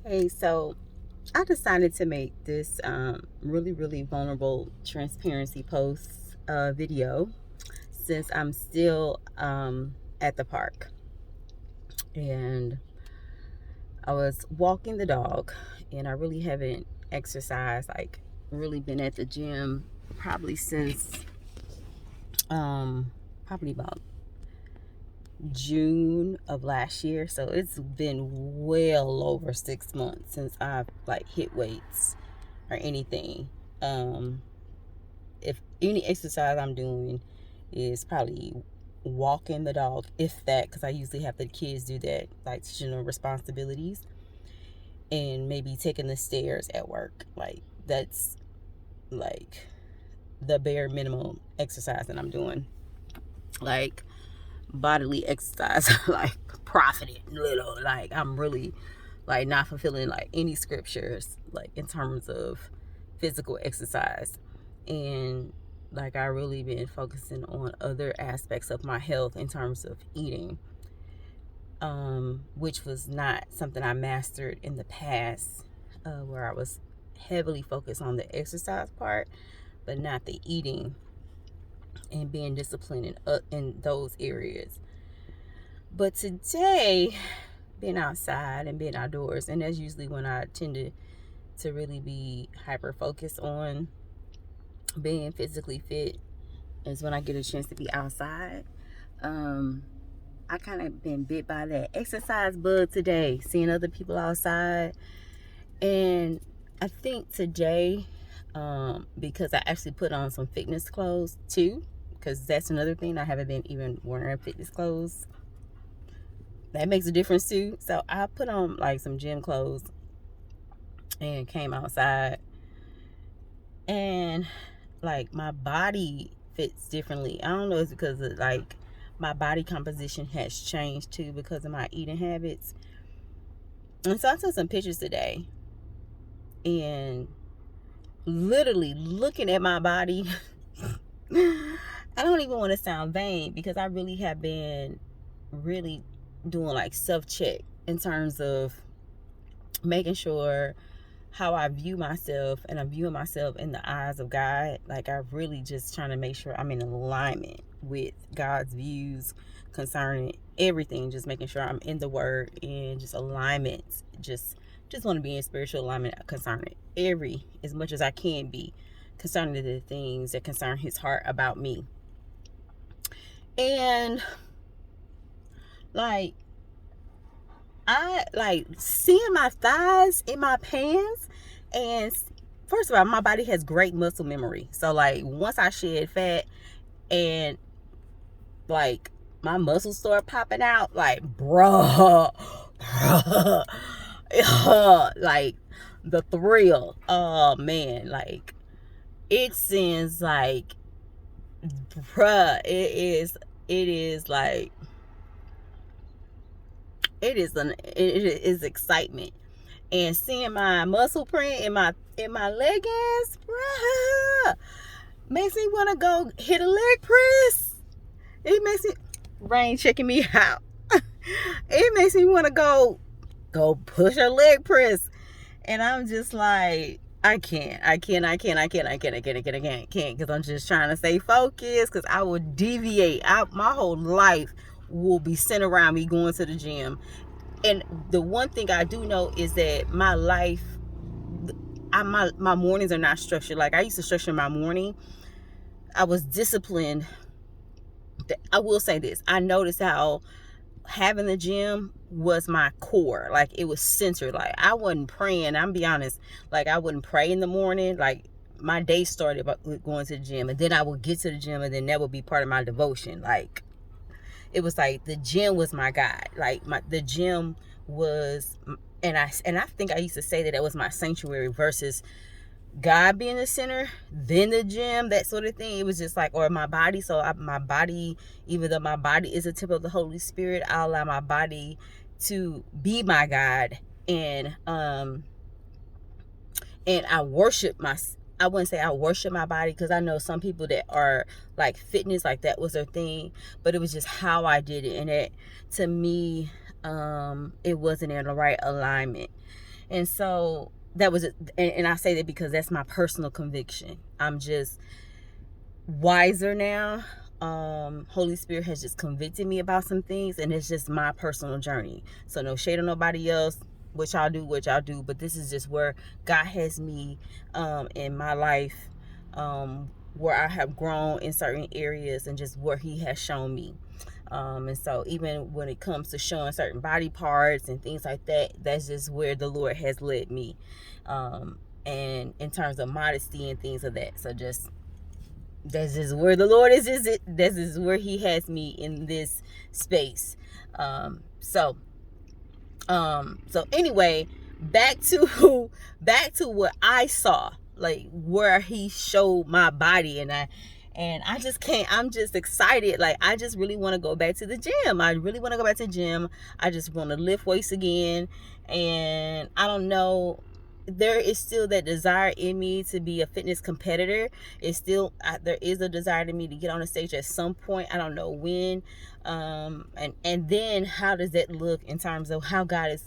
Hey, so I decided to make this really vulnerable transparency post video since I'm still at the park. And I was walking the dog, and I really haven't exercised, like, really been at the gym probably since probably about June of last year. So it's been well over 6 months since I've like hit weights or anything. Um, if any exercise I'm doing is probably walking the dog, if that, because I usually have the kids do that, like teaching them responsibilities, and maybe taking the stairs at work. Like that's like the bare minimum exercise that I'm doing. Like bodily exercise, like profiting little. Like I'm really like not fulfilling like any scriptures, like in terms of physical exercise. And like I really been focusing on other aspects of my health in terms of eating, which was not something I mastered in the past, where I was heavily focused on the exercise part but not the eating and being disciplined in those areas. But today, being outside and being outdoors, and that's usually when I tend to really be hyper focused on being physically fit, is when I get a chance to be outside. um I kind of been bit by that exercise bug today, seeing other people outside. And I think today, because I actually put on some fitness clothes too, because that's another thing, I haven't been even wearing fitness clothes. That makes a difference too. So I put on like some gym clothes and came outside, and like my body fits differently. I don't know, it's because of like my body composition has changed too because of my eating habits. And so I took some pictures today, and literally looking at my body, I don't even want to sound vain because I really have been really doing like self check in terms of making sure how I view myself, and I'm viewing myself in the eyes of God. Like I really just trying to make sure I'm in alignment with God's views concerning everything, just making sure I'm in the word and just alignment, just want to be in spiritual alignment concerning every, as much as I can be, concerning the things that concern his heart about me. And like I like seeing my thighs in my pants. And first of all, my body has great muscle memory. So like once I shed fat and like my muscles start popping out, like bruh, like the thrill. Oh man, like it sends like bruh, it is like it is excitement. And seeing my muscle print in my leggings, bruh, makes me want to go hit a leg press. It makes me, Rain checking me out. It makes me want to go push a leg press. And I'm just like, I can't, because I'm just trying to stay focused, because I will deviate. My whole life will be centered around me going to the gym. And the one thing I do know is that my life, my mornings are not structured. Like I used to structure my morning. I was disciplined. I will say this. I noticed how having the gym was my core. Like it was centered. Like I wasn't praying. I'm be honest. Like I wouldn't pray in the morning. Like my day started with going to the gym, and then I would get to the gym, and then that would be part of my devotion. Like it was like the gym was my guide. Like the gym was, and I think I used to say that it was my sanctuary versus God being the center, then the gym, that sort of thing. It was just like, or my body. So my body, even though my body is a temple of the Holy Spirit, I allow my body to be my God. And I worship I wouldn't say I worship my body, because I know some people that are like fitness, like that was their thing, but it was just how I did it. And it, to me, it wasn't in the right alignment. And so that was, and I say that because that's my personal conviction. I'm just wiser now. Holy Spirit has just convicted me about some things, and it's just my personal journey. So no shade on nobody else. What y'all do, but this is just where God has me in my life, where I have grown in certain areas, and just where He has shown me. And so even when it comes to showing certain body parts and things like that, that's just where the Lord has led me. And in terms of modesty and things of that. So just, this is where the Lord is. This is where He has me in this space. So anyway, back to what I saw, like where He showed my body, and I just can't. I'm just excited. Like, I just really want to go back to the gym. I really want to go back to the gym. I just want to lift weights again, and I don't know. There is still that desire in me to be a fitness competitor. It's still, there is a desire in me to get on the stage at some point. I don't know when. And then how does that look in terms of how God has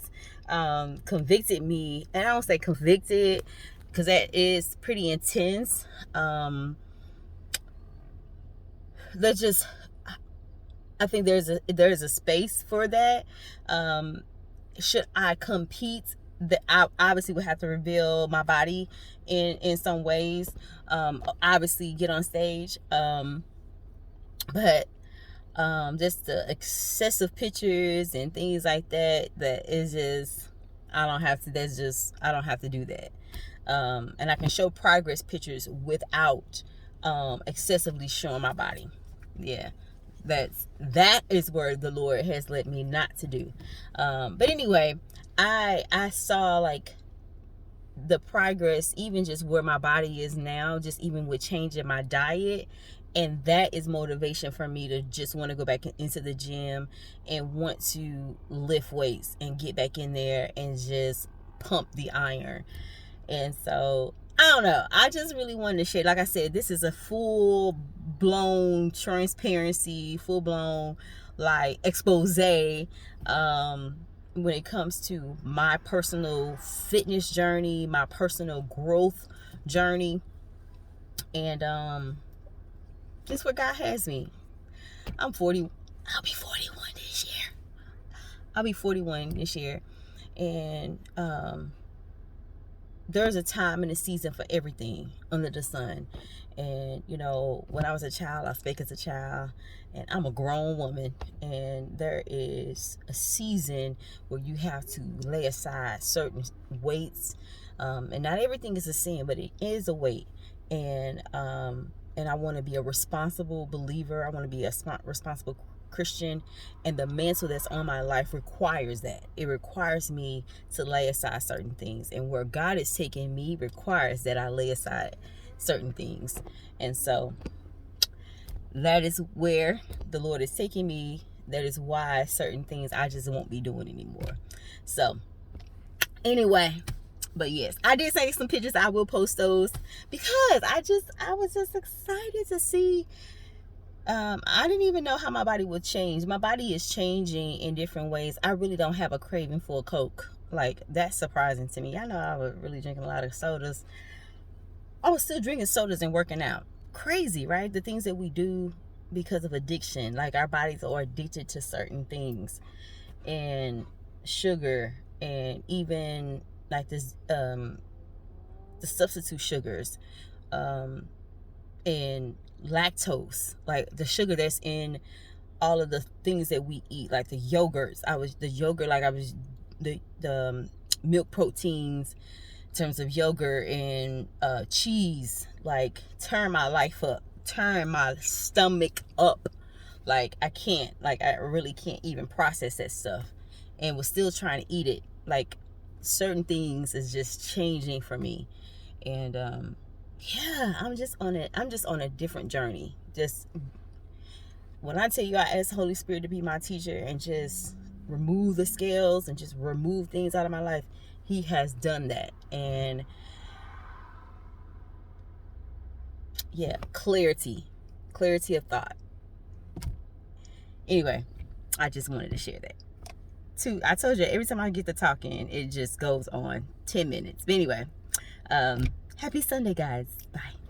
convicted me? And I don't say convicted, because that is pretty intense. Let's just, I think there's a space for that. Should I compete? That I obviously would have to reveal my body in some ways. Obviously get on stage. But just the excessive pictures and things like that, that is just, I don't have to do that. And I can show progress pictures without excessively showing my body. Yeah, that is where the Lord has led me not to do. But anyway, I saw like the progress, even just where my body is now, just even with changing my diet. And that is motivation for me to just want to go back into the gym and want to lift weights and get back in there and just pump the iron. And so, I don't know. I just really wanted to share. Like I said, this is a full blown transparency, full blown like expose, when it comes to my personal fitness journey, my personal growth journey. And this is where God has me. I'm 40. I'll be 41 this year. I'll be 41 this year. And there's a time and a season for everything under the sun. And you know, when I was a child, I spake as a child, and I'm a grown woman, and there is a season where you have to lay aside certain weights, and not everything is a sin, but it is a weight. And I want to be a responsible believer. I want to be a responsible Christian, and the mantle that's on my life requires that. It requires me to lay aside certain things, and where God is taking me requires that I lay aside certain things. And so that is where the Lord is taking me. That is why certain things I just won't be doing anymore. So anyway, but yes, I did take some pictures. I will post those because I was just excited to see. I didn't even know how my body would change. My body is changing in different ways. I really don't have a craving for a Coke. Like, that's surprising to me. I know I was really drinking a lot of sodas. I was still drinking sodas and working out. Crazy, right? The things that we do because of addiction. Like, our bodies are addicted to certain things. And sugar, and even like this, the substitute sugars, and lactose, like the sugar that's in all of the things that we eat, like the yogurts. The milk proteins in terms of yogurt, and cheese, like turn my life up, turn my stomach up. Like, I really can't even process that stuff, and was still trying to eat it. Like, certain things is just changing for me. And yeah, I'm just on a different journey. Just, when I tell you I asked the Holy Spirit to be my teacher and just remove the scales and just remove things out of my life, He has done that. And yeah, clarity of thought. Anyway, I just wanted to share that. I told you, every time I get to talking, it just goes on 10 minutes. But anyway, happy Sunday, guys. Bye.